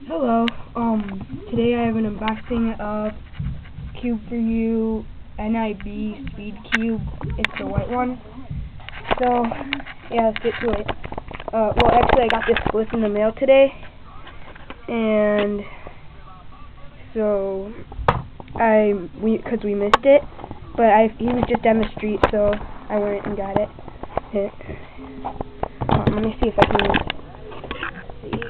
Hello, today I have an unboxing of Cube4you NIB Speedcube. It's the white one. So, yeah, let's get to it. Well, actually I got this slip in the mail today, and so, because we missed it, but he was just down the street, so I went and got it. Let me see if I can see.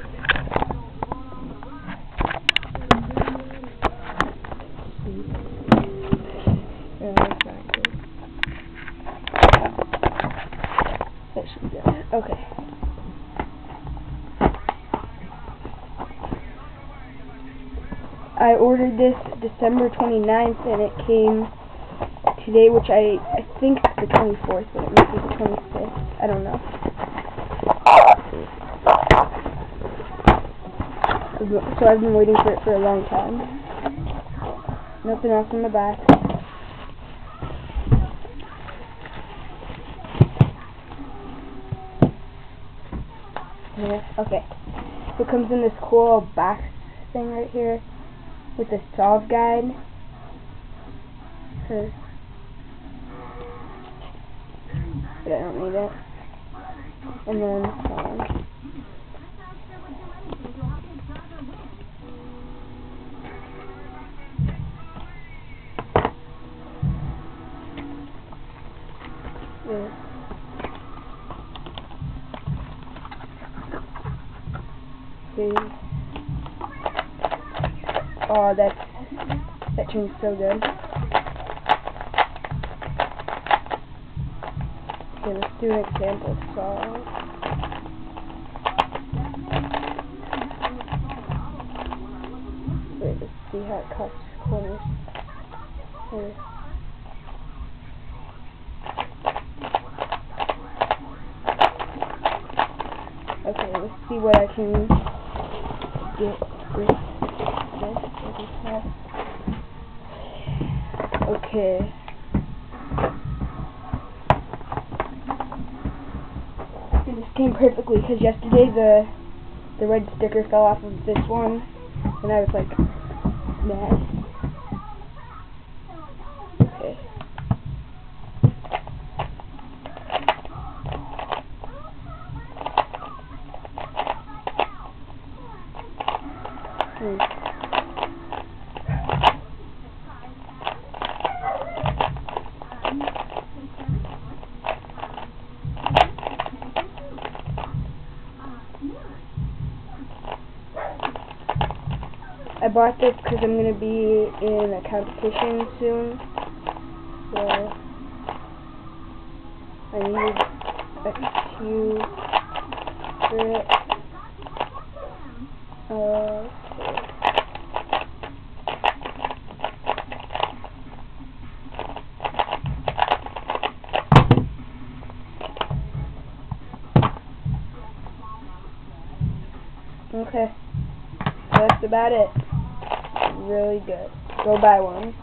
That should be good. Okay. I ordered this December 29th and it came today, which I think it's the 24th, but it might be the 25th. I don't know. So I've been waiting for it for a long time. Nothing else in the back. Yeah, okay. So it comes in this cool box thing right here with the solve guide. But I don't need it. And then oh, that tune's so good. Okay, let's do an example solve. Wait, let's see how it cuts corners. Here. Okay, let's see what I can get with this. Okay. This came perfectly because yesterday the red sticker fell off of this one, and I was like, mad. Okay. I bought this because I'm going to be in a competition soon, so I need a cue for it. Okay, that's about it. Really good. Go buy one.